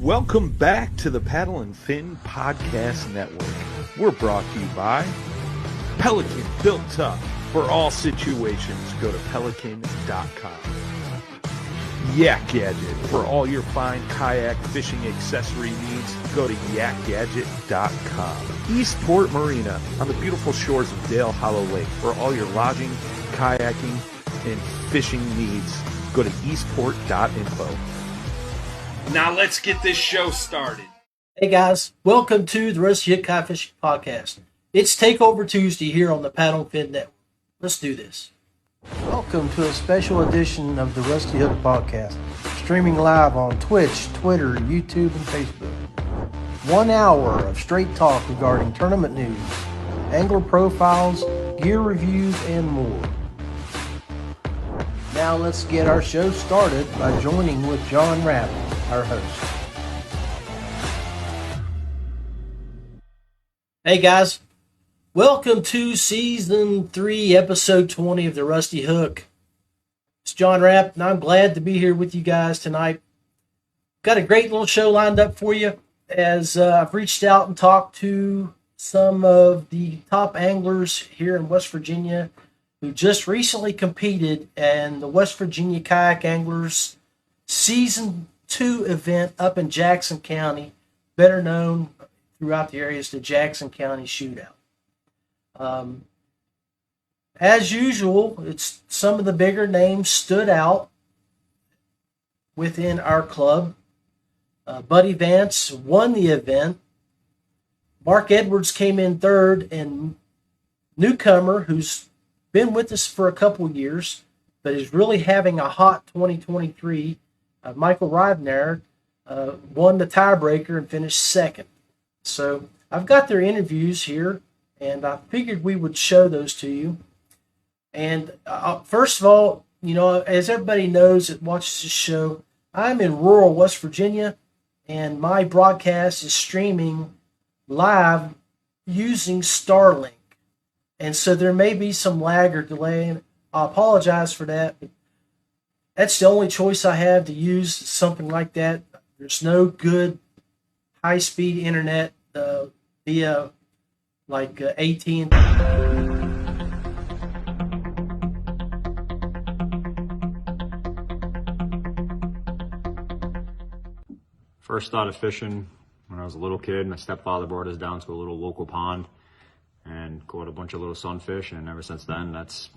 Welcome back to the Paddle and Fin Podcast Network. We're brought to you by Pelican, built tough for all situations. Go to pelican.com. YakGadget, for all your fine kayak fishing accessory needs. Go to YakGadget.com. Eastport Marina, on the beautiful shores of Dale Hollow Lake, for all your lodging, kayaking, and fishing needs. Go to eastport.info. Now let's get this show started. Hey guys, welcome to the Rusty Hook Kayak Fishing Podcast. It's Takeover Tuesday here on the Paddle and Fin Network. Let's do this. Welcome to a special edition of the Rusty Hook Podcast, streaming live on Twitch, Twitter, YouTube, and Facebook. 1 hour of straight talk regarding tournament news, angler profiles, gear reviews, and more. Now let's get our show started by joining with John Rapp, our host. Hey guys, welcome to Season 3, Episode 20 of the Rusty Hook. It's John Rapp, and I'm glad to be here with you guys tonight. Got a great little show lined up for you, as I've reached out and talked to some of the top anglers here in West Virginia who just recently competed in the West Virginia Kayak Anglers Season 2 event up in Jackson County, better known throughout the area as the Jackson County Shootout. As usual, it's some of the bigger names stood out within our club. Buddy Vance won the event. Mark Edwards came in third, and newcomer who's been with us for a couple years, but is really having a hot 2023, Michael Ridenour, won the tiebreaker and finished second. So I've got their interviews here, and I figured we would show those to you. And first of all, you know, as everybody knows that watches this show, I'm in rural West Virginia, and my broadcast is streaming live using Starlink. And so there may be some lag or delay, and I apologize for that. But that's the only choice I have to use something like that. There's no good high-speed internet via like AT&T. First started fishing when I was a little kid. My stepfather brought us down to a little local pond and caught a bunch of little sunfish, and ever since then, that's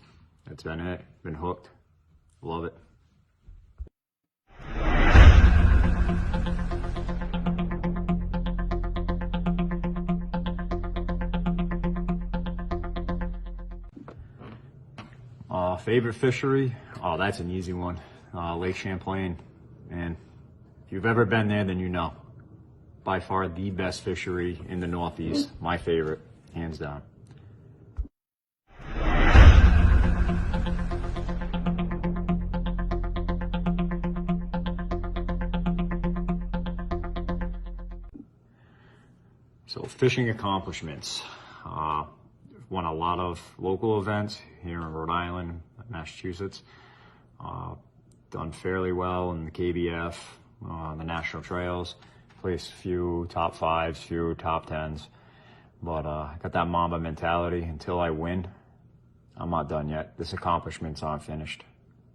been it. Been hooked. Love it. Favorite fishery? Oh, that's an easy one. Lake Champlain. And if you've ever been there, then you know. By far the best fishery in the Northeast. My favorite, hands down. So fishing accomplishments. Won a lot of local events here in Rhode Island, Massachusetts. Done fairly well in the KBF, the national trails. Placed a few top fives, few top tens. But I got that Mamba mentality. Until I win, I'm not done yet. This accomplishment's aren't finished.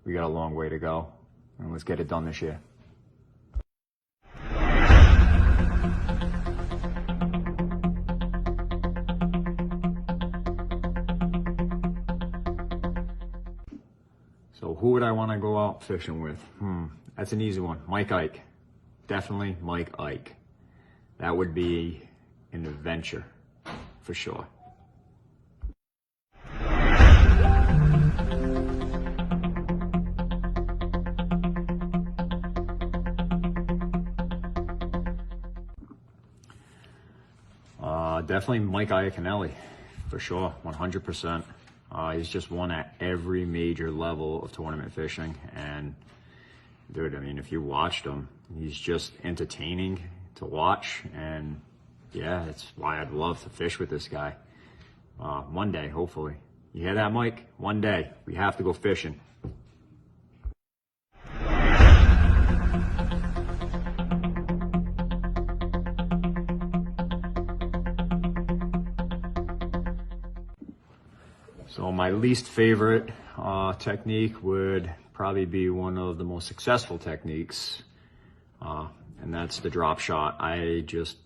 We got a long way to go, and let's get it done this year. So who would I want to go out fishing with? That's an easy one. Mike Ike. Definitely Mike Ike. That would be an adventure for sure. Definitely Mike Iaconelli, for sure, 100%. He's just won at every major level of tournament fishing, and dude, I mean, if you watched him, he's just entertaining to watch, and yeah, that's why I'd love to fish with this guy. One day, hopefully. You hear that, Mike? One day, we have to go fishing. So my least favorite technique would probably be one of the most successful techniques, and that's the drop shot. I just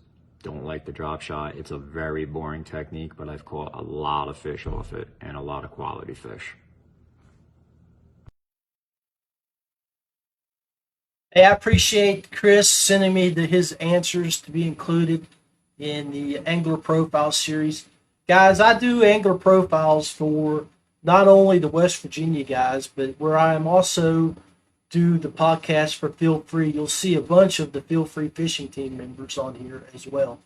don't like the drop shot. It's a very boring technique, but I've caught a lot of fish off it and a lot of quality fish. Hey, I appreciate Chris sending me his answers to be included in the Angler Profile series. Guys, I do Angler Profiles for not only the West Virginia guys, but where I am also do the podcast for Feelfree. You'll see a bunch of the Feelfree fishing team members on here as well.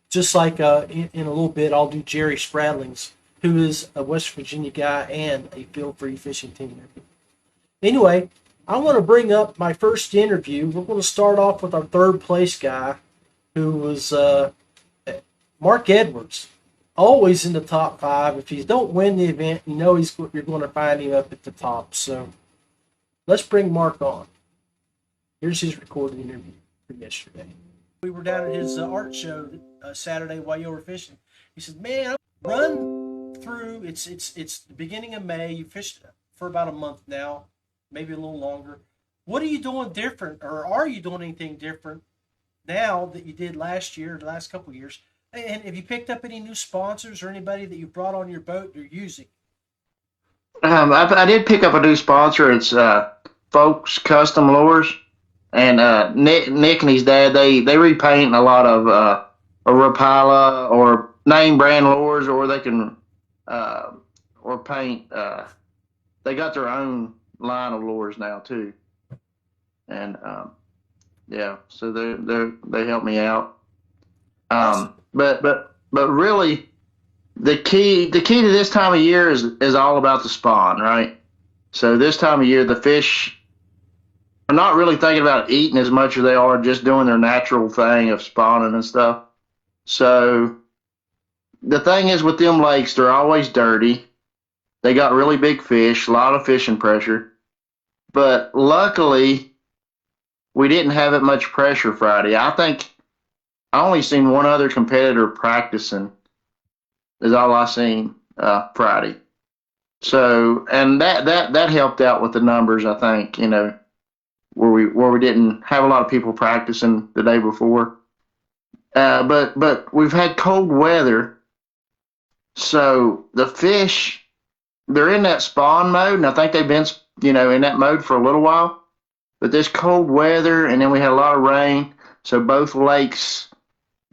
Just like in a little bit, I'll do Jerry Spradling's, who is a West Virginia guy and a Feelfree fishing team member. Anyway, I want to bring up my first interview. We're going to start off with our third place guy, who was Mark Edwards. Always in the top 5. If he don't win the event, you know you're going to find him up at the top. So let's bring Mark on. Here's his recorded interview from yesterday. We were down at his art show Saturday while you were fishing. He said, "Man, run through. It's the beginning of May. You fished for about a month now, maybe a little longer. What are you doing different, or are you doing anything different now that you did last year, the last couple of years? And have you picked up any new sponsors or anybody that you brought on your boat you're using?" I did pick up a new sponsor. It's Folks Custom Lures, and Nick and his dad they repaint a lot of Rapala or name brand lures, or they can or paint. They got their own line of lures now too, and yeah, so they help me out. But really, the key to this time of year is all about the spawn, right? So this time of year, the fish are not really thinking about eating as much as they are just doing their natural thing of spawning and stuff. So the thing is with them lakes, they're always dirty. They got really big fish, a lot of fishing pressure. But luckily, we didn't have it much pressure Friday. I think I only seen one other competitor practicing. Is all I seen Friday. So, and that helped out with the numbers. I think where we didn't have a lot of people practicing the day before. But we've had cold weather, so the fish they're in that spawn mode, and I think they've been in that mode for a little while. But this cold weather, and then we had a lot of rain, so both lakes.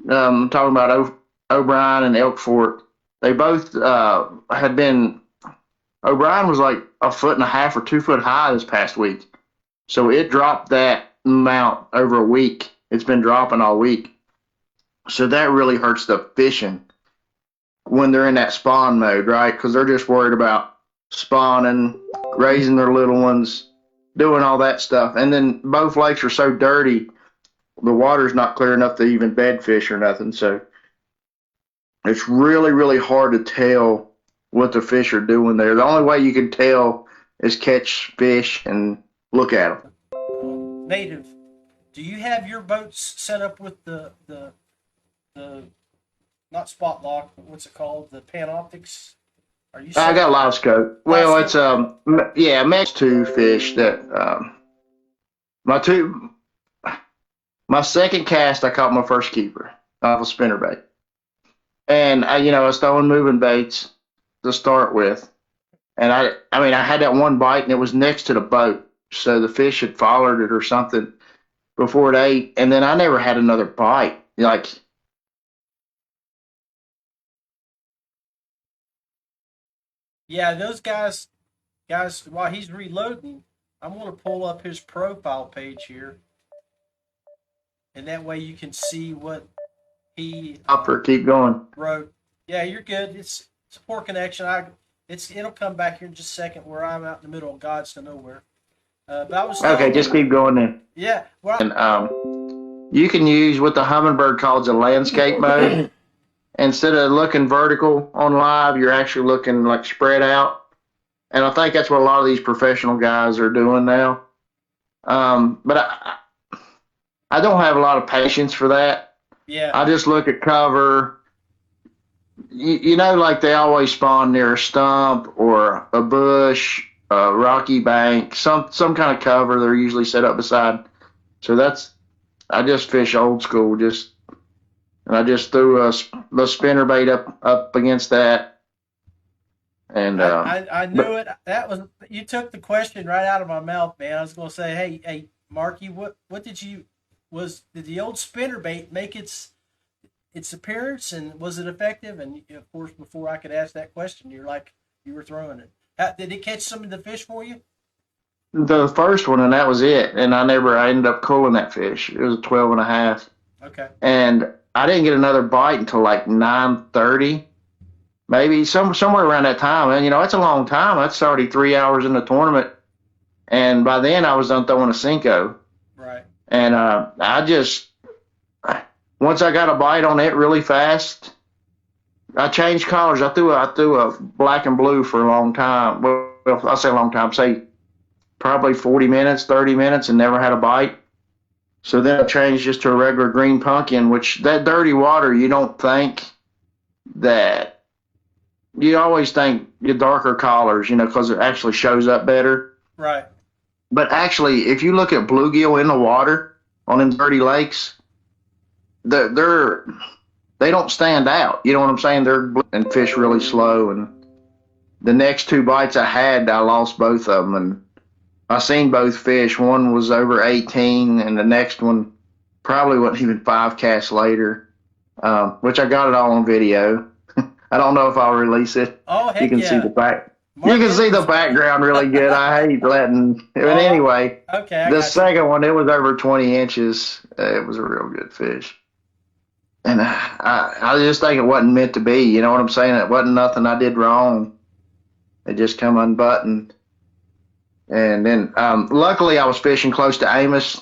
I'm talking about O'Brien and Elk Fork. They both had been. O'Brien was like 1.5 or 2 foot high this past week, so it dropped that amount over a week. It's been dropping all week, so that really hurts the fishing when they're in that spawn mode, right? Because they're just worried about spawning, raising their little ones, doing all that stuff, and then both lakes are so dirty. The water's not clear enough to even bed fish or nothing, so it's really, really hard to tell what the fish are doing there. The only way you can tell is catch fish and look at them. Native, do you have your boats set up with the not spot lock, but what's it called? The Panoptics? Are you? I got live scope. Well, it's match 2 fish that my second cast I caught my first keeper off a spinnerbait. And I was throwing moving baits to start with. And I had that one bite and it was next to the boat. So the fish had followed it or something before it ate. And then I never had another bite. Yeah, those guys, while he's reloading, I'm going to pull up his profile page here. And that way you can see what he keep going. wrote. Yeah, you're good. It's a poor connection. It'll come back here in just a second where I'm out in the middle of God's to nowhere. But I was okay. Just keep going then. Yeah. Well, and you can use what the Humminbird calls a landscape mode. Instead of looking vertical on live, you're actually looking like spread out. And I think that's what a lot of these professional guys are doing now. But I don't have a lot of patience for that. Yeah. I just look at cover, you know, like they always spawn near a stump or a bush, a rocky bank, some kind of cover they're usually set up beside. So I just fish old school, and I just threw a spinner bait up against that. And I knew it. That was, you took the question right out of my mouth, man. I was going to say, hey, Marky, what did the old spinner bait make its appearance, and was it effective? And of course, before I could ask that question, you were throwing it. Did it catch some of the fish for you? The first one, and that was it. And I ended up culling that fish. It was a 12.5. Okay. And I didn't get another bite until like 9:30, maybe somewhere around that time. And, you know, it's a long time. That's already 3 hours in the tournament. And by then I was done throwing a Cinco. Right. And once I got a bite on it really fast, I changed colors. I threw a black and blue for a long time. Well, I'll say a long time, say probably 40 minutes, 30 minutes, and never had a bite. So then I changed just to a regular green pumpkin, which that dirty water, you don't think that, you always think your darker colors, you know, because it actually shows up better. Right. But actually, if you look at bluegill in the water on them dirty lakes, they don't stand out. You know what I'm saying? And fish really slow. And the next two bites I had, I lost both of them. And I seen both fish. One was over 18, and the next one probably wasn't even 5 casts later, which I got it all on video. I don't know if I'll release it. Oh, heck you can yeah. see the back. You can see the background really good. I hate letting. But anyway, okay, the second one, it was over 20 inches. It was a real good fish. And I just think it wasn't meant to be. You know what I'm saying? It wasn't nothing I did wrong. It just come unbuttoned. And then, luckily, I was fishing close to Amos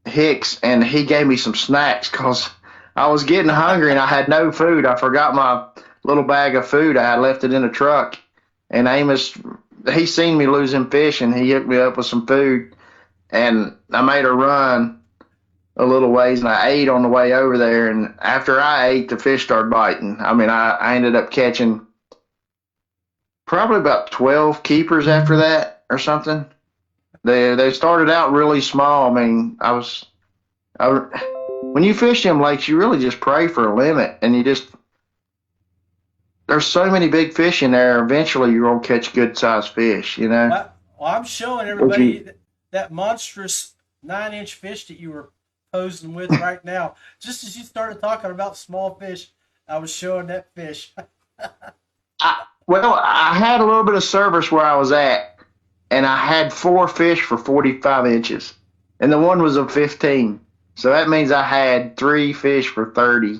Hicks, and he gave me some snacks because I was getting hungry and I had no food. I forgot my little bag of food. I had left it in the truck. And Amos, he seen me losing fish, and he hooked me up with some food. And I made a run a little ways, and I ate on the way over there. And after I ate, the fish started biting. I mean, I ended up catching probably about 12 keepers after that or something. They started out really small. I mean, when you fish them lakes, you really just pray for a limit, and there's so many big fish in there. Eventually, you're gonna catch good sized fish. You know. Well, I'm showing everybody that monstrous 9-inch fish that you were posing with right now. Just as you started talking about small fish, I was showing that fish. Well, I had a little bit of service where I was at, and I had 4 fish for 45 inches, and the one was a 15. So that means I had 3 fish for 30.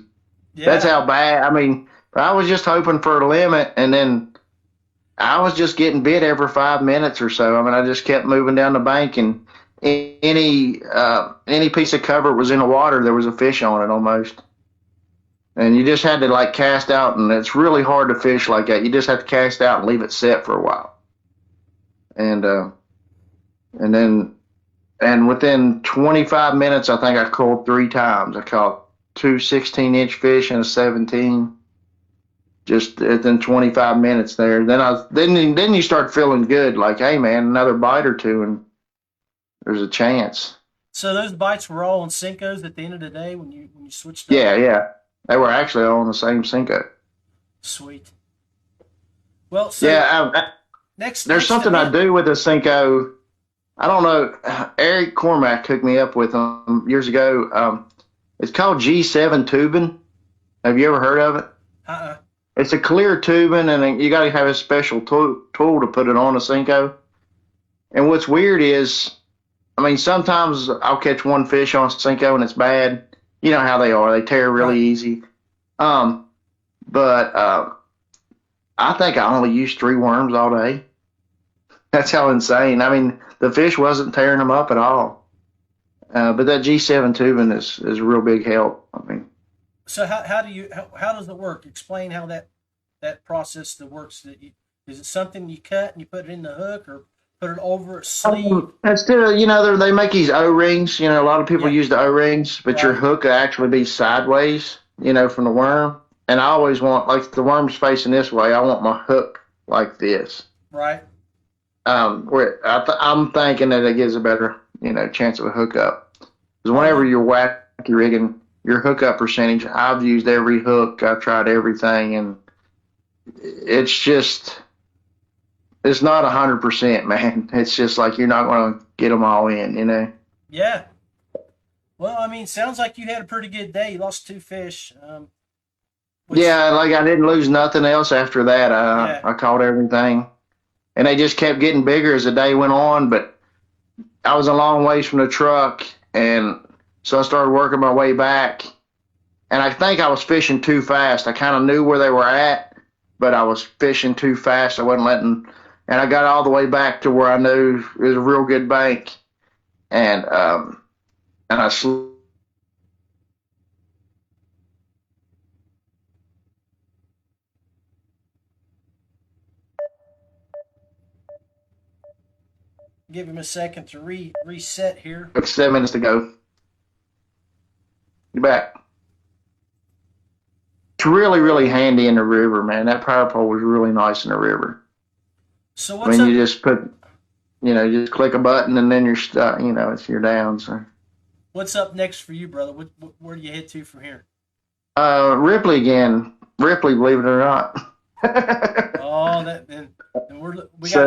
Yeah. That's how bad. I mean, I was just hoping for a limit, and then I was just getting bit every 5 minutes or so. I mean, I just kept moving down the bank, and any piece of cover was in the water, there was a fish on it almost. And you just had to like cast out, and it's really hard to fish like that. You just have to cast out and leave it set for a while. And within 25 minutes, I think I caught 3 times. I caught 2 16-inch fish and a 17. Just within 25 minutes there. Then you start feeling good, like, hey man, another bite or two, and there's a chance. So those bites were all on Cincos at the end of the day when you switched up? Yeah. They were actually all on the same Cinco. Sweet. Well, so there's something I do with a Cinco. I don't know. Eric Cormack hooked me up with them years ago. It's called G7 tubing. Have you ever heard of it? Uh-uh. It's a clear tubing, and you got to have a special tool to put it on a Cinco. And what's weird is, I mean, sometimes I'll catch one fish on a Cinco and it's bad. You know how they are. They tear really easy. But I think I only used 3 worms all day. That's how insane. I mean, the fish wasn't tearing them up at all. But that G7 tubing is a real big help. I mean, so how does it work? Explain how that process that works. Is it something you cut and you put it in the hook, or put it over a sleeve? Instead of, they make these O-rings. You know, a lot of people use the O-rings, but your hook will actually be sideways, from the worm. and I always want, like, the worm's facing this way. I want my hook like this. Right. I'm thinking that it gives a better, chance of a hookup. Because whenever you're wacky rigging, your hookup percentage, I've used every hook, I've tried everything, and it's just, it's not 100%, man. It's just like you're not going to get them all in. Yeah. Well, I mean, sounds like you had a pretty good day. You lost 2 fish. Yeah, like I didn't lose nothing else after that. I caught everything. And they just kept getting bigger as the day went on, but I was a long ways from the truck, and so I started working my way back. And I think I was fishing too fast. I kind of knew where they were at, but I was fishing too fast. I wasn't letting, and I got all the way back to where I knew it was a real good bank, and I Give him a second to reset here. took 7 minutes to go. You're back. It's really, really handy in the river, man. That power pole was really nice in the river. So what's up? You just put, just click a button and then you're stuck. You're down. So. What's up next for you, brother? Where do you head to from here? Ripley again. Ripley, believe it or not. Oh,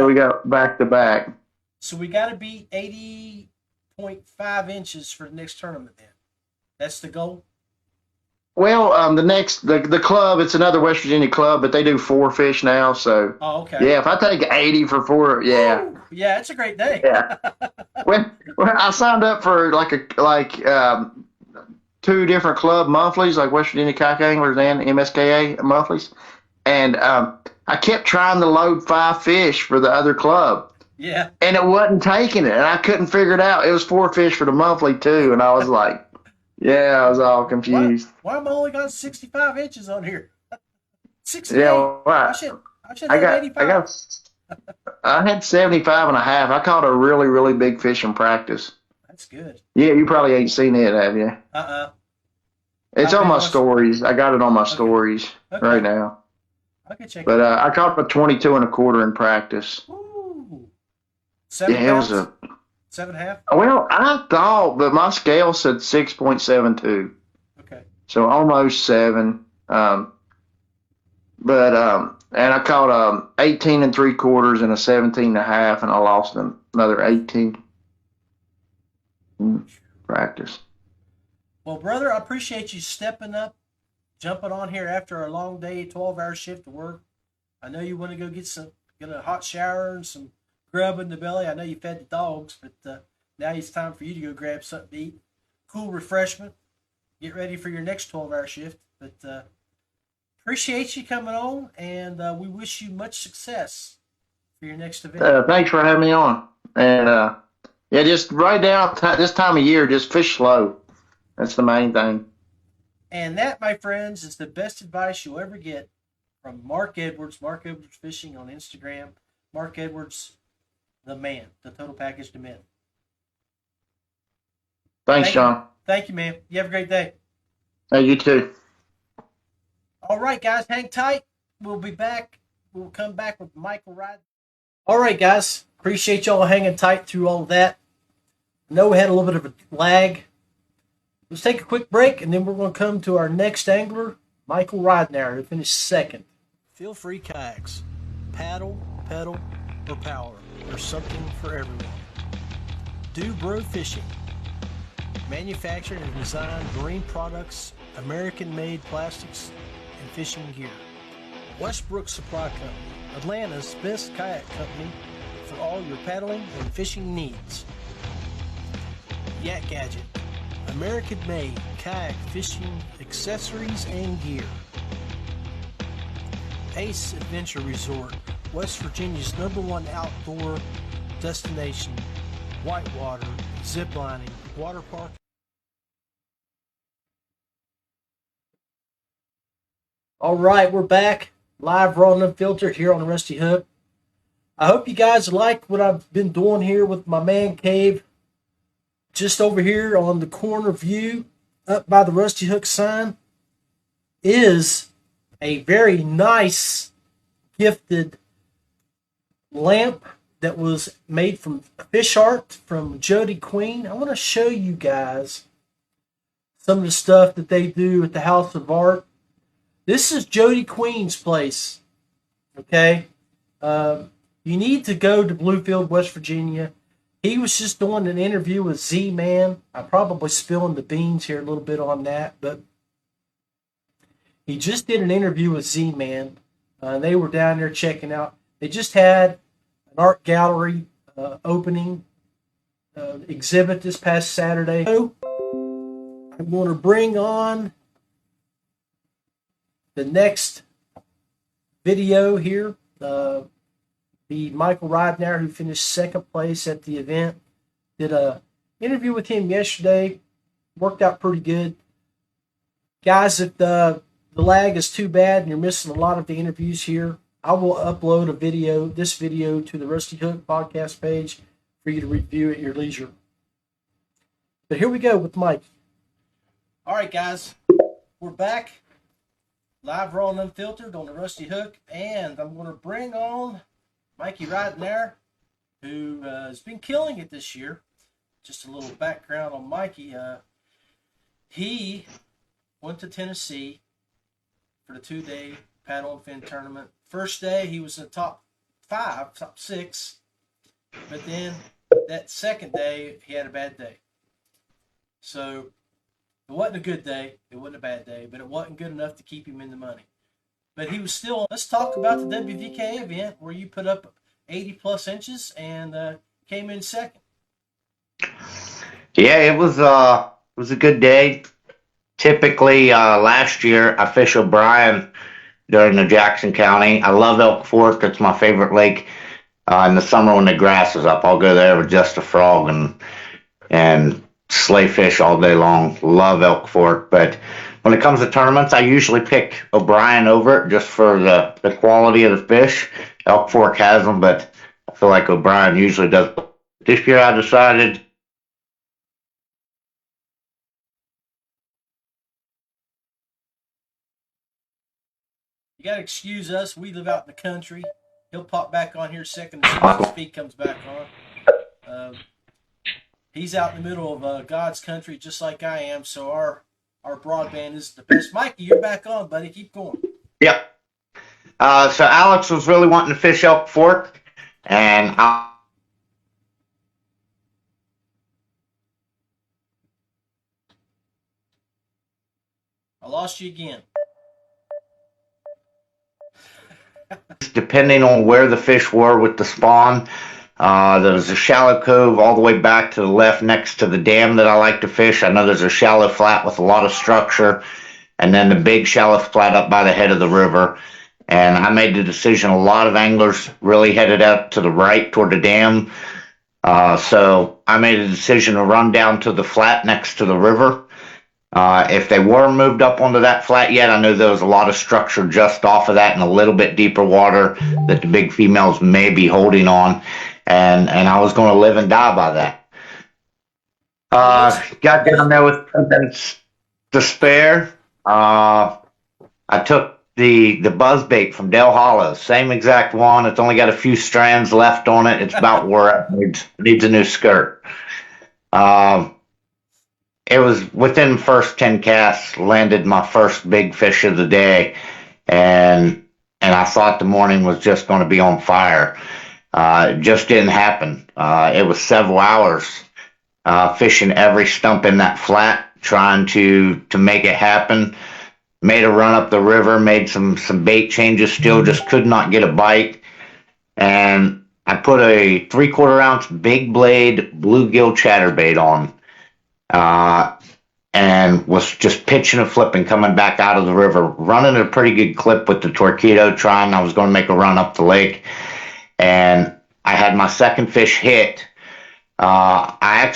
we got back to back. So we got to beat 80.5 inches for the next tournament. Then that's the goal. Well, the club, it's another West Virginia club, but they do 4 fish now. So, okay. Yeah, if I take 80 for 4, yeah. Woo! Yeah, it's a great day. Yeah. when I signed up for like 2 different club monthlies, like West Virginia Kayak Anglers and MSKA monthlies, and I kept trying to load 5 fish for the other club. Yeah. And it wasn't taking it, and I couldn't figure it out. It was 4 fish for the monthly too, and I was like. Yeah, I was all confused. Why am I only got 65 inches on here? 68. Yeah, well, I should have 85. I had 75 and a half. I caught a really, really big fish in practice. That's good. Yeah, you probably ain't seen it, have you? It's on my stories. I got it on my stories right now. I can check but I caught a 22 and a quarter in practice. Ooh. 7 yeah, pounds? It was 7.5? Well, I thought, but my scale said 6.72. Okay. So almost 7. And I caught 18 and 3/4 and a 17 and a half, and I lost another 18 in practice. Well, brother, I appreciate you stepping up, jumping on here after a long day, 12-hour shift to work. I know you want to go get a hot shower and some grub in the belly. I know you fed the dogs, but now it's time for you to go grab something to eat. Cool refreshment. Get ready for your next 12-hour shift. But appreciate you coming on, and we wish you much success for your next event. Thanks for having me on. And just right now, this time of year, just fish slow. That's the main thing. And that, my friends, is the best advice you'll ever get from Mark Edwards. Mark Edwards Fishing on Instagram. Mark Edwards, the man, the total package to men. Thanks, John. Thank you, man. You have a great day. Hey, you too. All right, guys, hang tight. We'll be back. We'll come back with Michael Ridenour. All right, guys. Appreciate y'all hanging tight through all of that. I know we had a little bit of a lag. Let's take a quick break, and then we're going to come to our next angler, Michael Ridenour, who finished second. Feelfree Kayaks. Paddle, pedal, or power. There's something for everyone. DuBro Fishing. Manufactured and designed marine products, American-made plastics, and fishing gear. Westbrook Supply Co. Atlanta's best kayak company for all your paddling and fishing needs. YakGadget. American-made kayak fishing accessories and gear. Ace Adventure Resort, West Virginia's #1 outdoor destination. Whitewater, ziplining, water park. All right, we're back live, raw and unfiltered here on the Rusty Hook. I hope you guys like what I've been doing here with my man cave. Just over here on the corner view, up by the Rusty Hook sign, is a very nice gifted lamp that was made from fish art from Jody Queen. I want to show you guys some of the stuff that they do at the House of Art. This is Jody Queen's place. Okay? You need to go to Bluefield, West Virginia. He was just doing an interview with Z-Man. I'm probably spilling the beans here a little bit on that, but he just did an interview with Z-Man. They were down there checking out. They just had an art gallery opening exhibit this past Saturday. So I'm going to bring on the next video here. The Michael Ridenour, who finished second place at the event, did a interview with him yesterday. Worked out pretty good. Guys, if the lag is too bad and you're missing a lot of the interviews here, I will upload this video to the Rusty Hook podcast page for you to review at your leisure. But here we go with Mike. All right, guys, we're back live, raw, and unfiltered on the Rusty Hook, and I'm going to bring on Mikey Ridenour, who has been killing it this year. Just a little background on Mikey. He went to Tennessee for the 2-day paddle and fin tournament. First day, he was in the top 6. But then that second day, he had a bad day. So it wasn't a good day. It wasn't a bad day. But it wasn't good enough to keep him in the money. But he was still. Let's talk about the WVK event where you put up 80-plus inches and came in second. Yeah, it was a good day. Typically, last year I fish O'Brien during the Jackson County. I love Elk Fork. It's my favorite lake. In the summer when the grass is up, I'll go there with just a frog and slay fish all day long. Love Elk Fork, but when it comes to tournaments, I usually pick O'Brien over it just for the quality of the fish. Elk Fork has them, but I feel like O'Brien usually does. This year I decided you got to excuse us. We live out in the country. He'll pop back on here second as soon as his feed comes back on. He's out in the middle of God's country just like I am, so our broadband is the best. Mikey, you're back on, buddy. Keep going. Yep. So Alex was really wanting to fish Elk Fork, and I lost you again. Depending on where the fish were with the spawn, there was a shallow cove all the way back to the left next to the dam that I like to fish. I know there's a shallow flat with a lot of structure, and then the big shallow flat up by the head of the river. And I made the decision, a lot of anglers really headed out to the right toward the dam. So I made a decision to run down to the flat next to the river. If they were moved up onto that flat yet, I know there was a lot of structure just off of that and a little bit deeper water that the big females may be holding on. And I was going to live and die by that. Got down there with 10 minutes to spare. I took the buzzbait from Dale Hollow, same exact one. It's only got a few strands left on it. It's about where it needs a new skirt. It was within the first 10 casts, landed my first big fish of the day, and I thought the morning was just going to be on fire. It just didn't happen. It was several hours fishing every stump in that flat, trying to make it happen. Made a run up the river, made some bait changes, still just could not get a bite. And I put a 3/4 ounce big blade bluegill chatterbait on. And was just pitching and flipping coming back out of the river, running a pretty good clip with the torpedo, trying. I was going to make a run up the lake, and I had my second fish hit. I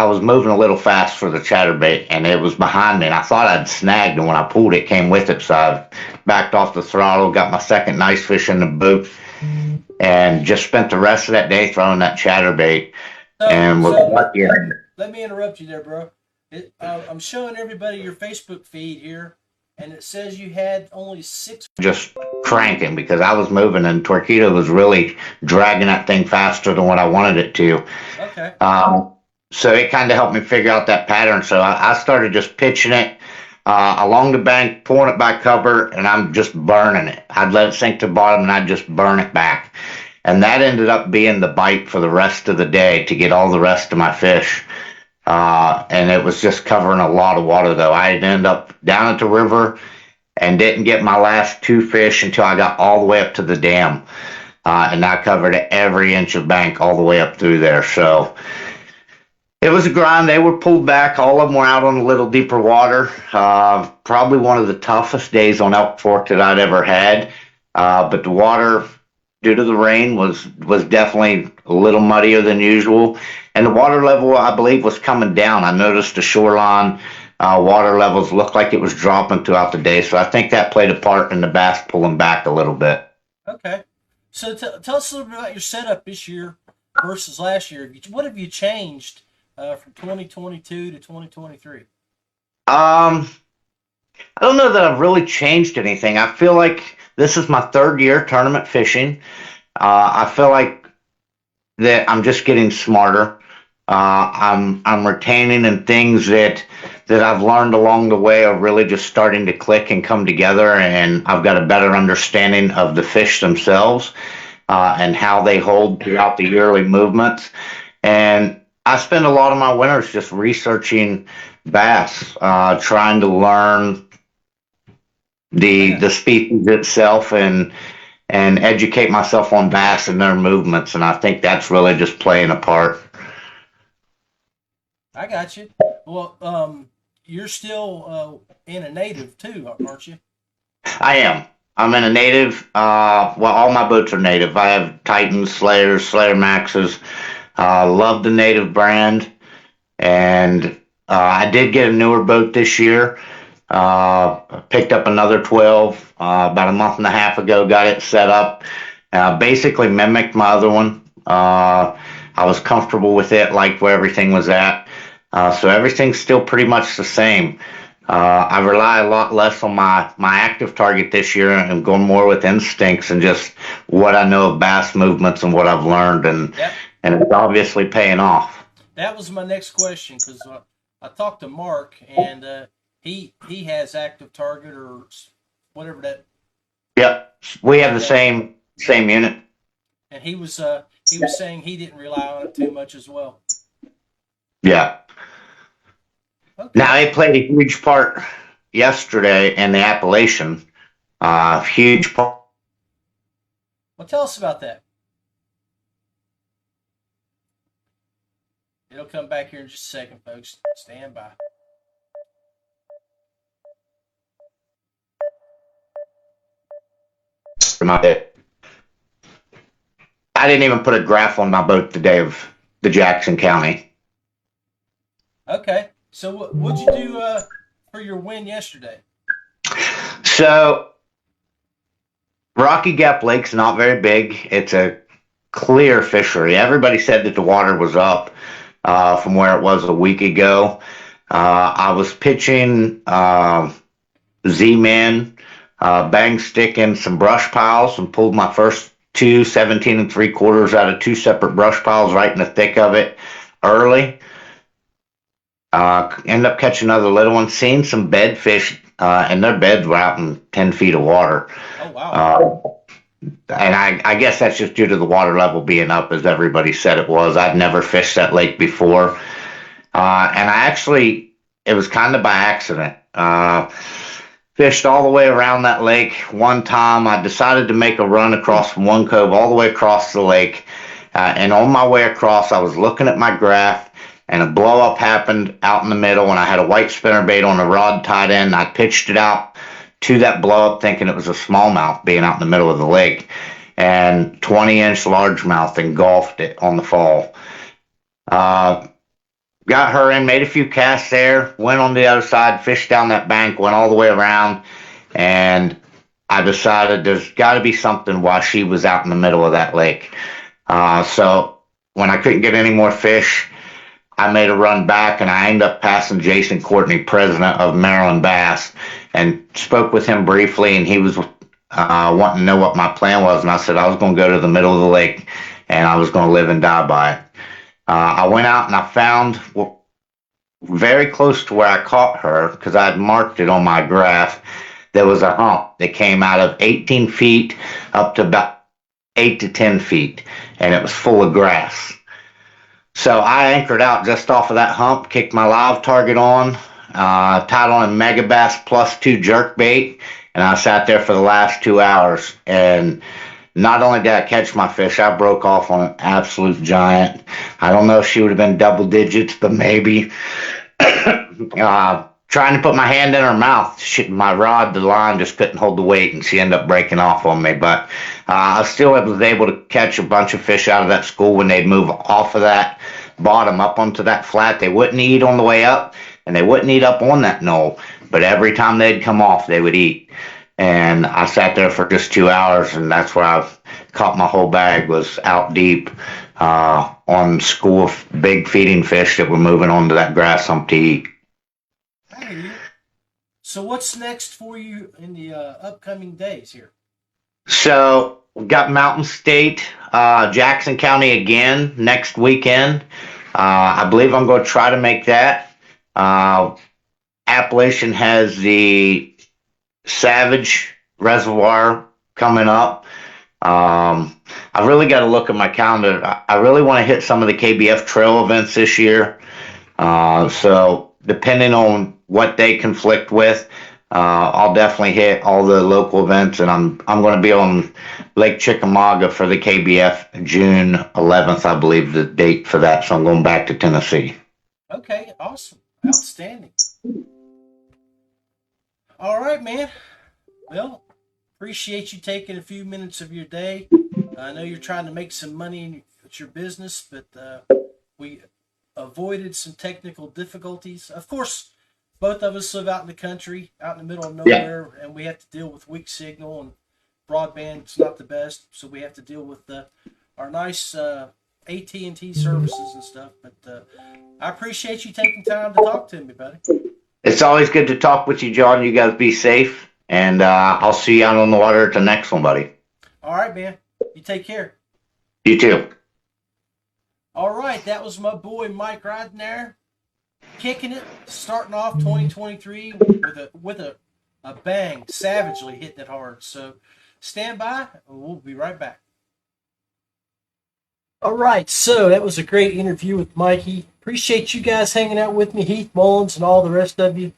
was moving a little fast for the chatterbait, and it was behind me, and I thought I'd snagged, and when I pulled it came with it, so I backed off the throttle, got my second nice fish in the boat, and just spent the rest of that day throwing that chatterbait. Let me interrupt you there, bro. I'm showing everybody your Facebook feed here. And it says you had only 6. Just cranking because I was moving and Torpedo was really dragging that thing faster than what I wanted it to. Okay. So it kind of helped me figure out that pattern. So I started just pitching it along the bank, pulling it by cover, and I'm just burning it. I'd let it sink to the bottom, and I'd just burn it back. And that ended up being the bite for the rest of the day to get all the rest of my fish. And it was just covering a lot of water, though. I ended up down at the river and didn't get my last 2 fish until I got all the way up to the dam. And I covered every inch of bank all the way up through there. So it was a grind. They were pulled back. All of them were out on a little deeper water. Probably one of the toughest days on Elk Fork that I'd ever had. But the water, due to the rain, was definitely a little muddier than usual. And the water level, I believe, was coming down. I noticed the shoreline water levels looked like it was dropping throughout the day. So I think that played a part in the bass pulling back a little bit. Okay. So tell us a little bit about your setup this year versus last year. What have you changed from 2022 to 2023? I don't know that I've really changed anything. I feel like this is my 3rd year tournament fishing. I feel like that I'm just getting smarter. I'm retaining, and things that I've learned along the way are really just starting to click and come together, and I've got a better understanding of the fish themselves and how they hold throughout the yearly movements. And I spend a lot of my winters just researching bass, trying to learn the species itself and educate myself on bass and their movements. And I think that's really just playing a part. I got you. Well, you're still in a native too, aren't you? I am. I'm in a native. Well, all my boats are native. I have Titans, Slayers, Slayer Maxes. Love the native brand. And I did get a newer boat this year. Picked up another 12 about a month and a half ago. Got it set up. Basically mimicked my other one. I was comfortable with it, liked where everything was at. So everything's still pretty much the same. I rely a lot less on my active target this year, and I'm going more with instincts and just what I know of bass movements and what I've learned, and it's obviously paying off. That was my next question, because I talked to Mark, and he has active target or whatever that. Yep, we have the same unit. And he was saying he didn't rely on it too much as well. Yeah. Okay. Now, it played a huge part yesterday in the Appalachian. Huge part. Well, tell us about that. It'll come back here in just a second, folks. Stand by. I didn't even put a graph on my boat the day of the Jackson County. Okay. So what'd you do for your win yesterday? So, Rocky Gap Lake's not very big. It's a clear fishery. Everybody said that the water was up from where it was a week ago. I was pitching Z-Men, bang stick in some brush piles, and pulled my first 2 17 3/4 out of 2 separate brush piles right in the thick of it early. End up catching another little one, seeing some bedfish, and their beds were out in 10 feet of water. Oh, wow. And I guess that's just due to the water level being up, as everybody said it was. I'd never fished that lake before. And it was kind of by accident. Fished all the way around that lake. One time I decided to make a run across from one cove all the way across the lake. And on my way across, I was looking at my graph, and a blow up happened out in the middle, and I had a white spinnerbait on a rod tied in. I pitched it out to that blow up thinking it was a smallmouth being out in the middle of the lake, and 20-inch largemouth engulfed it on the fall. Got her in, made a few casts there, went on the other side, fished down that bank, went all the way around, and I decided there's got to be something while she was out in the middle of that lake. So when I couldn't get any more fish, I made a run back, and I ended up passing Jason Courtney, president of Maryland Bass, and spoke with him briefly, and he was wanting to know what my plan was, and I said I was going to go to the middle of the lake, and I was going to live and die by it. I went out and I found very close to where I caught her, because I had marked it on my graph. There was a hump that came out of 18 feet up to about 8 to 10 feet, and it was full of grass. So I anchored out just off of that hump, kicked my live target on, tied on a Megabass plus 2 jerk bait, and I sat there for the last 2 hours. And not only did I catch my fish, I broke off on an absolute giant. I don't know if she would have been double digits, but maybe. Trying to put my hand in her mouth, my rod, the line just couldn't hold the weight, and she ended up breaking off on me. But I still was able to catch a bunch of fish out of that school when they'd move off of that bottom up onto that flat. They wouldn't eat on the way up, and they wouldn't eat up on that knoll. But every time they'd come off, they would eat. And I sat there for just 2 hours, and that's where I caught my whole bag, was out deep on school of big feeding fish that were moving onto that grass hump to eat. So what's next for you in the upcoming days here? So we've got Mountain State, Jackson County again next weekend. I believe I'm going to try to make that. Appalachian has the Savage Reservoir coming up. I really got to look at my calendar. I really want to hit some of the KBF trail events this year. So depending on what they conflict with, I'll definitely hit all the local events, and I'm going to be on Lake Chickamauga for the KBF June 11th, I believe the date for that. So I'm going back to Tennessee. Okay, awesome, outstanding. All right, man. Well, appreciate you taking a few minutes of your day. I know you're trying to make some money with your business, but we avoided some technical difficulties. Of course, both of us live out in the country, out in the middle of nowhere, and we have to deal with weak signal, and broadband's not the best, so we have to deal with our nice AT&T services and stuff. But I appreciate you taking time to talk to me, buddy. It's always good to talk with you, John. You guys be safe, and I'll see you out on the water at the next one, buddy. All right, man. You take care. You too. All right, that was my boy Mike Ridenour, kicking it, starting off 2023 with a bang, savagely hitting it hard. So stand by, and we'll be right back. All right, so that was a great interview with Mikey. Appreciate you guys hanging out with me, Heath Mullins and all the rest of you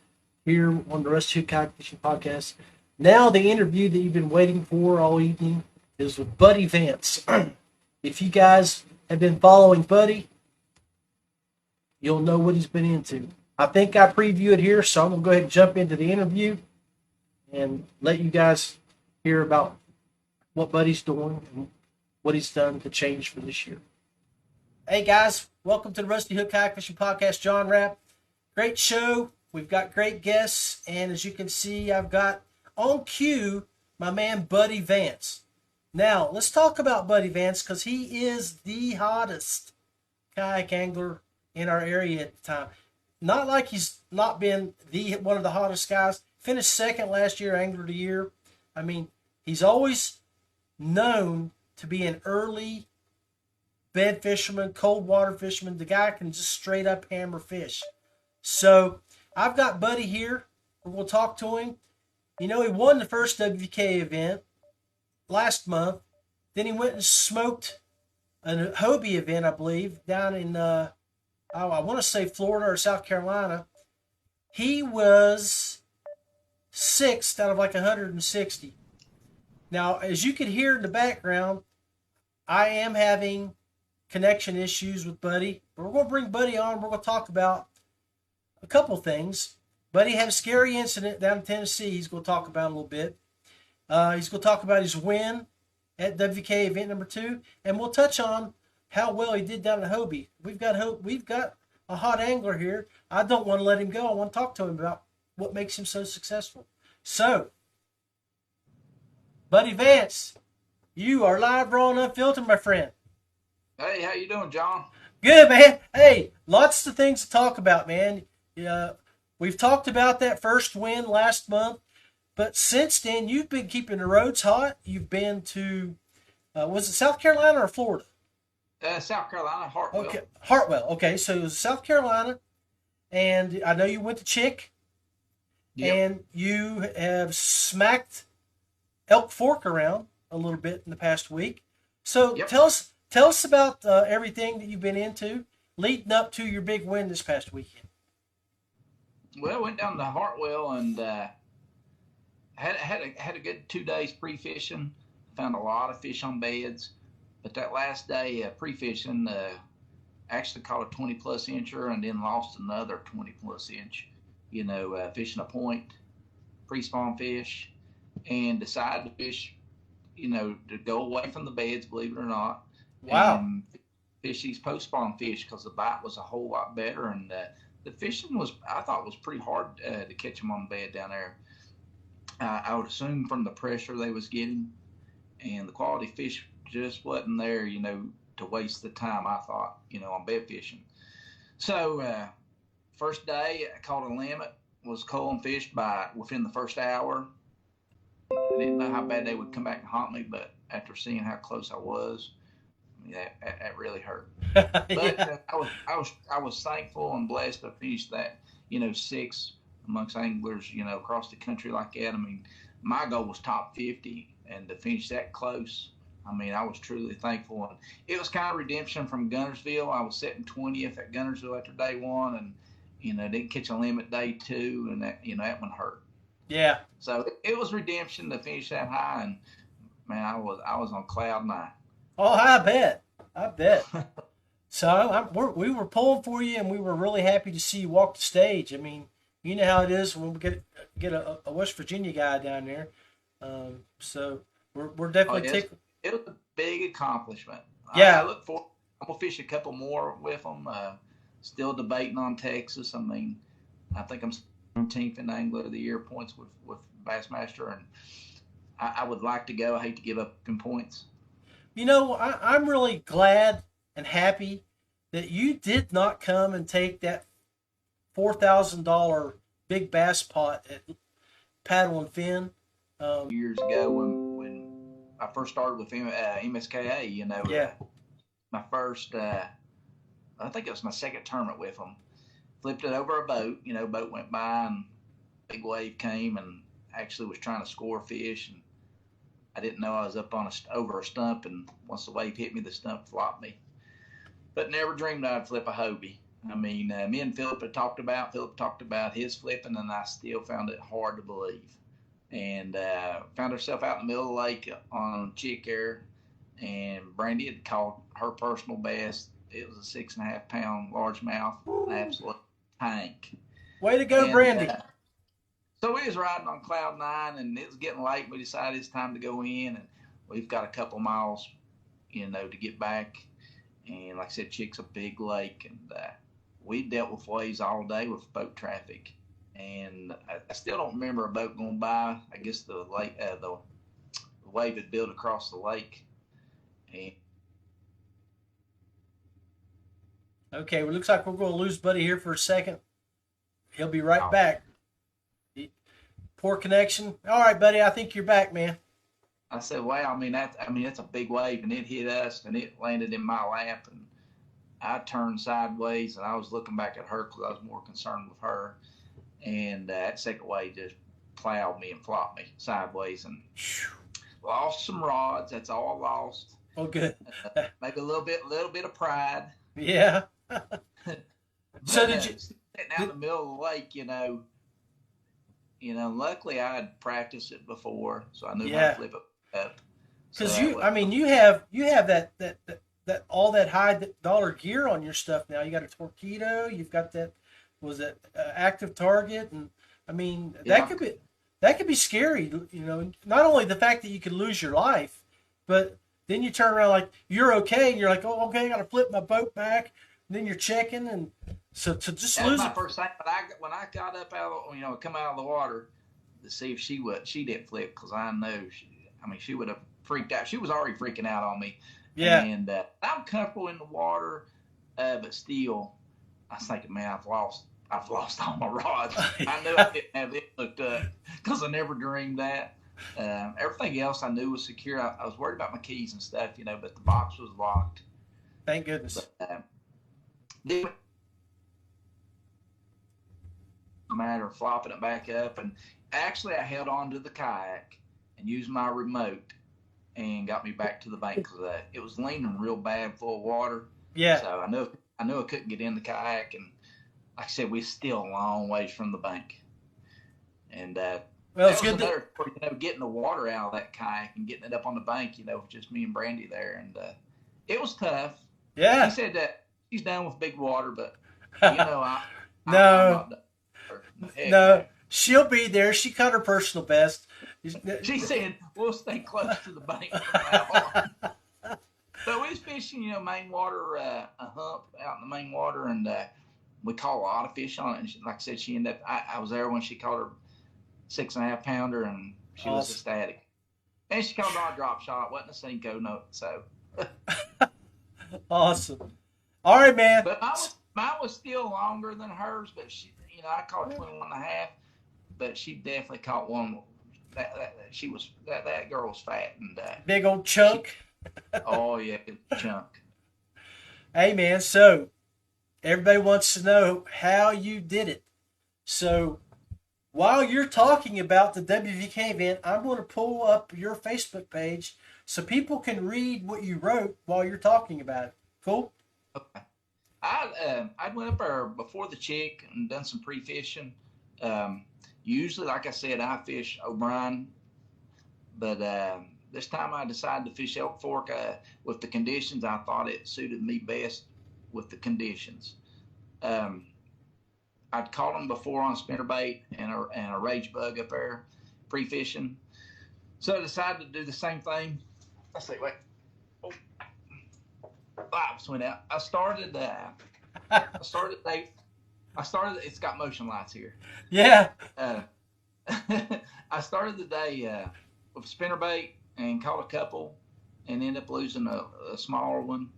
here on the Rusty Hook Kayak Fishing Podcast. Now the interview that you've been waiting for all evening is with Buddy Vance. If you guys have been following Buddy, you'll know what he's been into. I think I previewed it here, so I'm going to go ahead and jump into the interview and let you guys hear about what Buddy's doing and what he's done to change for this year. Hey guys, welcome to the Rusty Hook Kayak Fishing Podcast. John Rapp. Great show. We've got great guests, and as you can see, I've got on cue my man Buddy Vance. Now, let's talk about Buddy Vance, because he is the hottest kayak angler in our area at the time. Not like he's not been one of the hottest guys. Finished second last year, Angler of the Year. I mean, he's always known to be an early bed fisherman, cold water fisherman. The guy can just straight up hammer fish. So I've got Buddy here. We'll talk to him. You know, he won the first WK event last month. Then he went and smoked a Hobie event, I believe, down in, I want to say Florida or South Carolina. He was 6th out of like 160. Now, as you can hear in the background, I am having connection issues with Buddy. But we're going to bring Buddy on. We're going to talk about a couple things. Buddy had a scary incident down in Tennessee. He's going to talk about a little bit. He's going to talk about his win at WK event number 2, and we'll touch on how well he did down at Hobie. We've got a hot angler here. I don't want to let him go. I want to talk to him about what makes him so successful. So, Buddy Vance, you are live, raw, and unfiltered, my friend. Hey, how you doing, John? Good, man. Hey, lots of things to talk about, man. We've talked about that first win last month, but since then, you've been keeping the roads hot. You've been to, was it South Carolina or Florida? South Carolina, Hartwell. Okay, Hartwell. Okay, so it was South Carolina, and I know you went to Chick, and you have smacked Elk Fork around a little bit in the past week. So tell us about everything that you've been into leading up to your big win this past weekend. Well, went down to Hartwell and had a good 2 days pre-fishing. Found a lot of fish on beds, but that last day pre-fishing, actually caught a 20-plus incher and then lost another 20-plus inch. Fishing a point, pre-spawn fish, and decided to fish. To go away from the beds, believe it or not. Wow. And fish these post-spawn fish because the bite was a whole lot better, and the fishing I thought was pretty hard to catch them on the bed down there. I would assume from the pressure they was getting, and the quality fish just wasn't there, to waste the time, I thought, on bed fishing. So first day, I caught a limit, was culling fish by within the first hour. I didn't know how bad they would come back and haunt me, but after seeing how close I was, that really hurt. But I was thankful and blessed to finish that, sixth amongst anglers, across the country like that. I mean, my goal was top 50, and to finish that close, I was truly thankful. And it was kind of redemption from Guntersville. I was sitting 20th at Guntersville after day one, and didn't catch a limit day two, and that one hurt. Yeah. So it was redemption to finish that high, and man, I was on cloud nine. Oh, I bet. So we were pulling for you, and we were really happy to see you walk the stage. I mean, you know how it is when we get a West Virginia guy down there. So we're definitely tickled. It was a big accomplishment. Yeah. I look forward. I'm gonna fish a couple more with them. Still debating on Texas. I mean, I think I'm 17th in Angler of the Year points with Bassmaster, and I would like to go. I hate to give up in points. I'm really glad and happy that you did not come and take that $4,000 big bass pot at Paddle and Fin. Years ago when I first started with MSKA, my first, I think it was my second tournament with them. Flipped it over a boat, boat went by and big wave came and actually was trying to score fish, and I didn't know I was up on over a stump, and once the wave hit me, the stump flopped me. But never dreamed I'd flip a Hobie. I mean, me and Philip talked about his flipping, and I still found it hard to believe. And found herself out in the middle of the lake on Chick Air, and Brandy had caught her personal best. It was a 6.5 pound largemouth, an absolute tank. Way to go, Brandy. So we was riding on cloud nine, and it was getting late. We decided it's time to go in, and we've got a couple miles, to get back. And like I said, Chick's a big lake, and we dealt with waves all day with boat traffic. And I still don't remember a boat going by. I guess the lake, the wave had built across the lake. And okay, well, looks like we're going to lose Buddy here for a second. He'll be right back. Poor connection. All right, Buddy, I think you're back, man. I said, wow, that's a big wave, and it hit us, and it landed in my lap, and I turned sideways, and I was looking back at her because I was more concerned with her, and that second wave just plowed me and flopped me sideways, and lost some rods. That's all I lost. Oh, good. Maybe a little bit of pride. Yeah. So did you sitting out in the middle of the lake, luckily I had practiced it before, so I knew how to flip it up. Because you have that all that high dollar gear on your stuff now. You got a Torpedo, you've got that active target, and that could be scary. Not only the fact that you could lose your life, but then you turn around like you're okay, and you're like, oh, okay, I got to flip my boat back. And then you're checking, and so to just lose. That's my first thing. But when I got up come out of the water to see if she didn't flip, because I know she would have freaked out. She was already freaking out on me. Yeah. And I'm comfortable in the water. but still, I was thinking, man, I've lost all my rods. I knew I didn't have it hooked up because I never dreamed that. Everything else I knew was secure. I was worried about my keys and stuff, but the box was locked. Thank goodness. But, then a matter of flopping it back up, and actually I held on to the kayak and used my remote and got me back to the bank because it was leaning real bad, full of water. Yeah. So I knew I couldn't get in the kayak, and like I said, we're still a long ways from the bank. And well, it's good getting the water out of that kayak and getting it up on the bank, just me and Brandy there, and it was tough. Yeah. She said that she's down with big water, but I'm no, no. She'll be there. She cut her personal best. She said we'll stay close to the bank from now on. So we was fishing, main water, a hump out in the main water, and we caught a lot of fish on it. And like I said, she ended up. I was there when she caught her 6.5 pounder, and she was ecstatic. And she caught on a drop shot, wasn't a Cinco note. So awesome. All right, man. But mine was still longer than hers, but she, I caught 21.5, but she definitely caught one. That girl was fat and big old chunk. Oh yeah, chunk. Hey man, so everybody wants to know how you did it. So while you're talking about the WVK event, I'm going to pull up your Facebook page so people can read what you wrote while you're talking about it. Cool? Okay. I went up there before the chick and done some pre-fishing. Usually, like I said, I fish O'Brien, but this time I decided to fish Elk Fork with the conditions. I thought it suited me best with the conditions. I'd caught them before on spinnerbait and a rage bug up there pre-fishing, so I decided to do the same thing. Let's see, wait. Oh. Lights went out. I started. It's got motion lights here. Yeah. I started the day with a spinnerbait and caught a couple, and ended up losing a smaller one.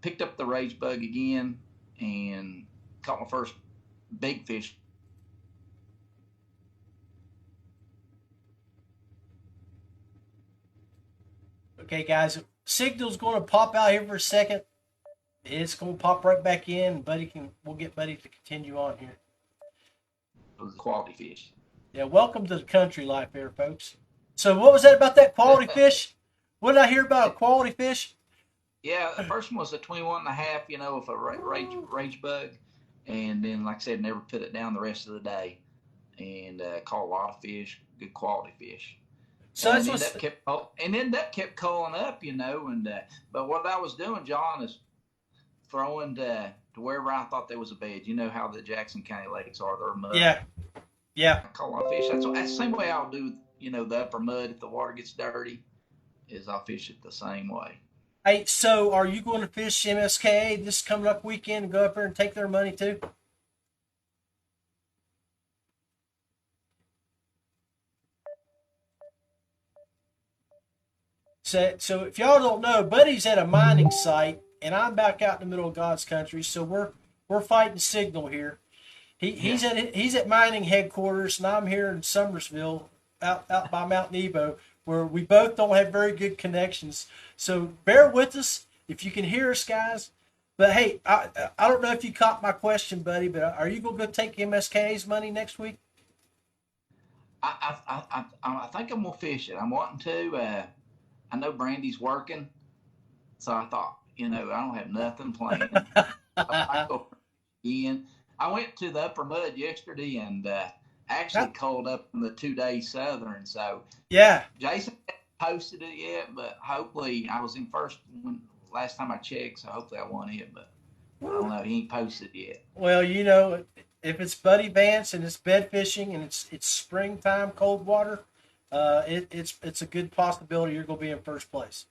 Picked up the rage bug again and caught my first big fish. Okay, guys, signal's going to pop out here for a second. It's going to pop right back in. We'll get Buddy to continue on here. It was a quality fish. Yeah, welcome to the country life here, folks. So what was that about that quality fish? What did I hear about a quality fish? Yeah, the first one was a 21.5, with a rage bug. And then, like I said, never put it down the rest of the day. And caught a lot of fish, good quality fish. So and then that kept calling up, but what I was doing, John, is throwing to wherever I thought there was a bed. You know how the Jackson County lakes are, they're mud. Yeah. I caught a lot of fish. That's the same way I'll do, the upper mud. If the water gets dirty, is I'll fish it the same way. Hey, so are you going to fish MSKA this coming up weekend and go up there and take their money too? So if y'all don't know, Buddy's at a mining site, and I'm back out in the middle of God's country, so we're fighting signal here. He's at mining headquarters, and I'm here in Summersville, out by Mount Nebo, where we both don't have very good connections. So bear with us if you can hear us, guys. But hey, I don't know if you caught my question, Buddy, but are you going to go take MSKA's money next week? I think I'm going to fish it. I'm wanting to. I know Brandy's working, so I thought, I don't have nothing planned. I go again. I went to the upper mud yesterday and actually called up in the 2 day southern. So yeah, Jason hasn't posted it yet, but hopefully I was in first last time I checked, so hopefully I won it. But I don't know, he ain't posted yet. Well, if it's Buddy Vance and it's bed fishing and it's springtime, cold water. It's a good possibility you're going to be in first place.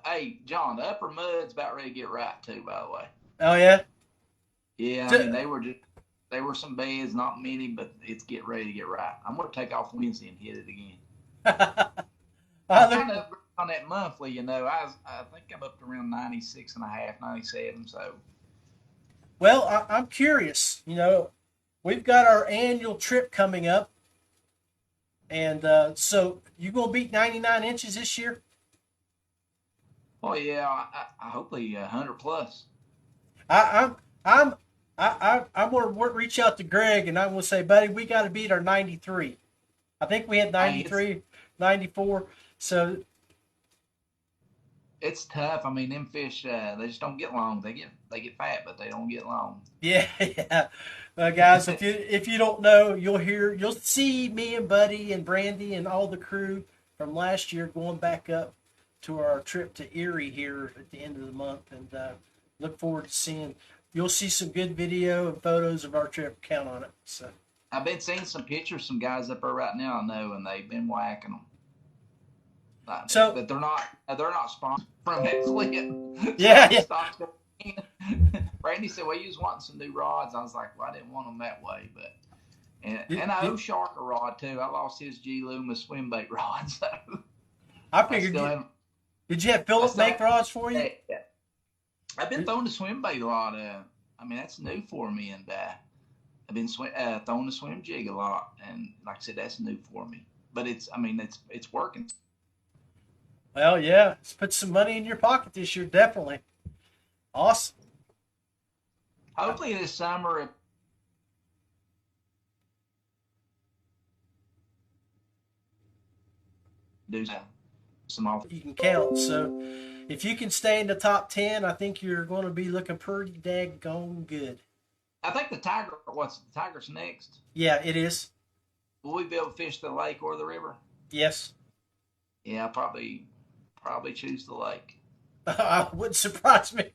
Hey, John, the upper mud's about ready to get right too, by the way. Oh yeah. Yeah, I mean they were some beds, not many, but it's getting ready to get right. I'm going to take off Wednesday and hit it again. on that monthly, you know, I think I'm up to around 96 and a half, 97. So, Well, I'm curious. You know, we've got our annual trip coming up, and so you gonna beat 99 inches this year? oh yeah, I hopefully 100 plus. I, I'm I'm gonna reach out to Greg and I'm gonna say, buddy, we got to beat our 93. I think we had 93, 94. So it's tough. I mean, them fish they just don't get long. They get fat, but they don't get long. yeah, yeah. Guys, if you don't know, you'll see me and Buddy and Brandy and all the crew from last year going back up to our trip to Erie here at the end of the month, and look forward to seeing. You'll see some good video and photos of our trip. Count on it. So I've been seeing some pictures, some guys up there right now I know, and they've been whacking them. So, but they're not sponsored from that flip. Yeah, yeah. Brandy said, "Well, you was wanting some new rods." I was like, "Well, I didn't want them that way, but." And I owe Shark a rod too. I lost his G Loomis swim bait rod, so I figured. Did you have Philip make rods for you? Yeah. I've been throwing the swim bait a lot. I mean, that's new for me, and I've been throwing the swim jig a lot, and like I said, that's new for me. But it's working. Well, yeah, let's put some money in your pocket this year, definitely. Awesome. Hopefully this summer. Do some off. You can count. So if you can stay in the top 10, I think you're going to be looking pretty daggone good. I think the Tiger's next. Yeah, it is. Will we be able to fish the lake or the river? Yes. Yeah, I'll probably choose the lake. Wouldn't surprise me.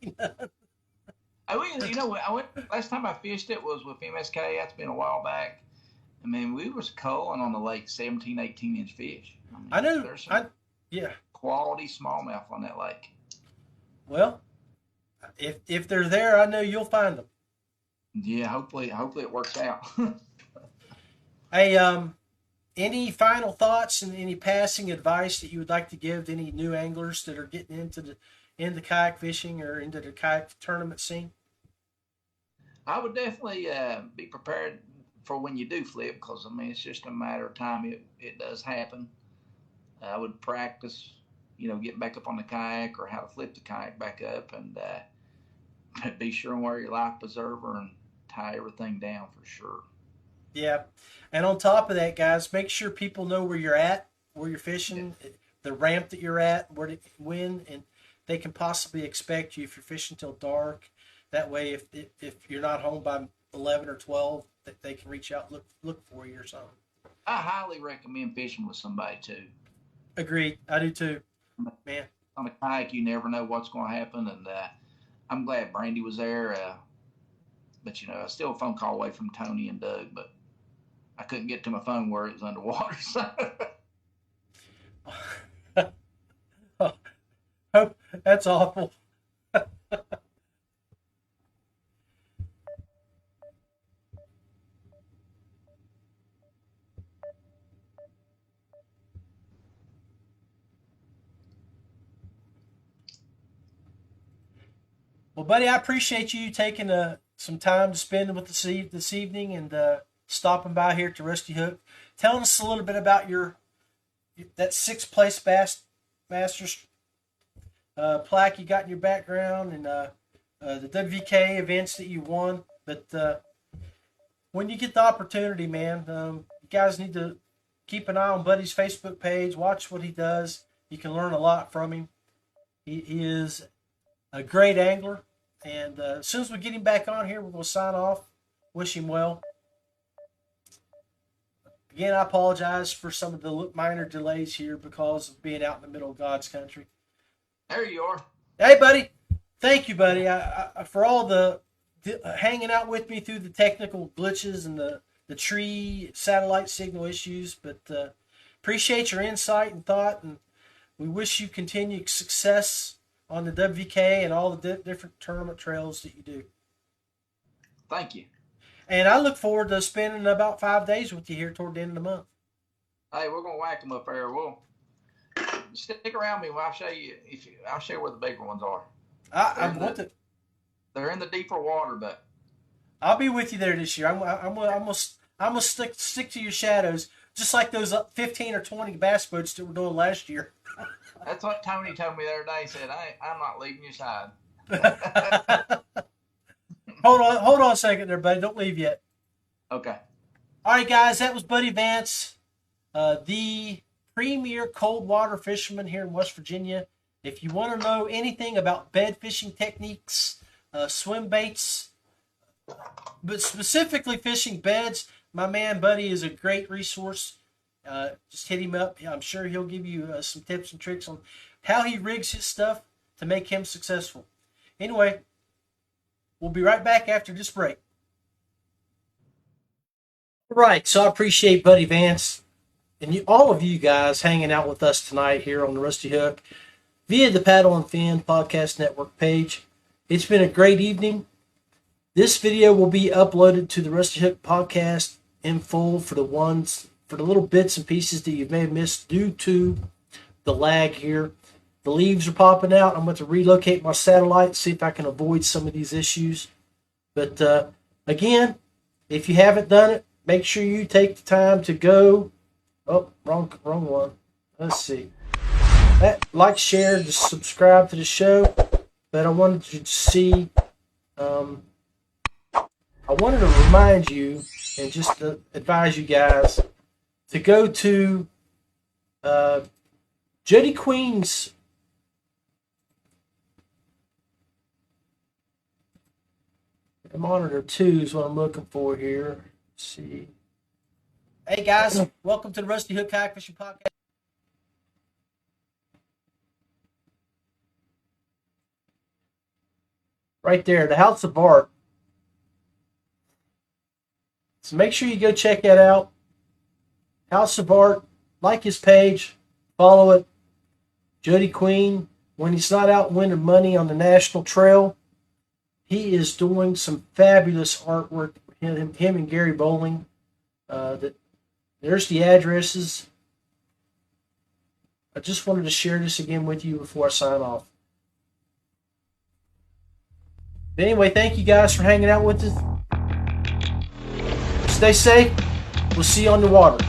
I went last time I fished it was with MSK. That's been a while back. I mean, we was culling on the lake 17, 18-inch fish. I know. There's some yeah. quality smallmouth on that lake. Well, if they're there, I know you'll find them. Yeah, hopefully it works out. Hey, any final thoughts and any passing advice that you would like to give to any new anglers that are getting into kayak fishing or into the kayak tournament scene? I would definitely be prepared for when you do flip, because I mean it's just a matter of time. It does happen. I would practice, getting back up on the kayak or how to flip the kayak back up, and be sure and wear your life preserver and tie everything down for sure. Yeah, and on top of that, guys, make sure people know where you're at, where you're fishing, the ramp that you're at, when, and they can possibly expect you if you're fishing till dark. That way, if you're not home by 11 or 12, that they can reach out, look for you or something. I highly recommend fishing with somebody too. Agreed, I do too, man. On a kayak, you never know what's going to happen, and I'm glad Brandy was there. But I still a phone call away from Tony and Doug, but I couldn't get to my phone where it was underwater. So. That's awful. Well, buddy, I appreciate you taking some time to spend with us this evening and stopping by here to Rusty Hook, telling us a little bit about that 6th place Masters plaque you got in your background and the WVK events that you won. But when you get the opportunity, man, you guys need to keep an eye on Buddy's Facebook page. Watch what he does. You can learn a lot from him. He is a great angler. And as soon as we get him back on here, we're going to sign off. Wish him well. Again, I apologize for some of the minor delays here because of being out in the middle of God's country. There you are. Hey, buddy. Thank you, buddy, for all the hanging out with me through the technical glitches and the tree satellite signal issues. But appreciate your insight and thought, and we wish you continued success on the WVK and all the different tournament trails that you do. Thank you. And I look forward to spending about 5 days with you here toward the end of the month. Hey, we're going to whack them up there. We'll stick around me. I'll show you. I'll show you where the bigger ones are. I want to. They're in the deeper water, but I'll be with you there this year. I'm gonna stick to your shadows, just like those 15 or 20 bass boats that we're doing last year. that's what Tony told me the other day. He said, I'm not leaving your side. Hold on a second there, buddy. Don't leave yet. Okay. All right, guys. That was Buddy Vance, the premier cold water fisherman here in West Virginia. If you want to know anything about bed fishing techniques, swim baits, but specifically fishing beds, my man Buddy is a great resource. Just hit him up. I'm sure he'll give you some tips and tricks on how he rigs his stuff to make him successful. Anyway, we'll be right back after this break. Right, so I appreciate Buddy Vance and all of you guys hanging out with us tonight here on the Rusty Hook via the Paddle and Fin Podcast Network page. It's been a great evening. This video will be uploaded to the Rusty Hook podcast in full for the little bits and pieces that you may have missed due to the lag here. The leaves are popping out. I'm going to relocate my satellite, see if I can avoid some of these issues. But again, if you haven't done it, make sure you take the time to go. Oh, wrong one. Let's see. Like, share, just subscribe to the show. But I wanted you to see. I wanted to remind you and just to advise you guys to go to Jody Queen's monitor 2 is what I'm looking for here. Let's see. Hey guys, welcome to the Rusty Hook Kayak Fishing Podcast. Right there, the House of Art. So make sure you go check that out. House of Art, like his page, follow it. Jody Queen, when he's not out winning money on the National Trail, he is doing some fabulous artwork. Him and Gary Bowling. There's the addresses. I just wanted to share this again with you before I sign off. But anyway, thank you guys for hanging out with us. Stay safe. We'll see you on the water.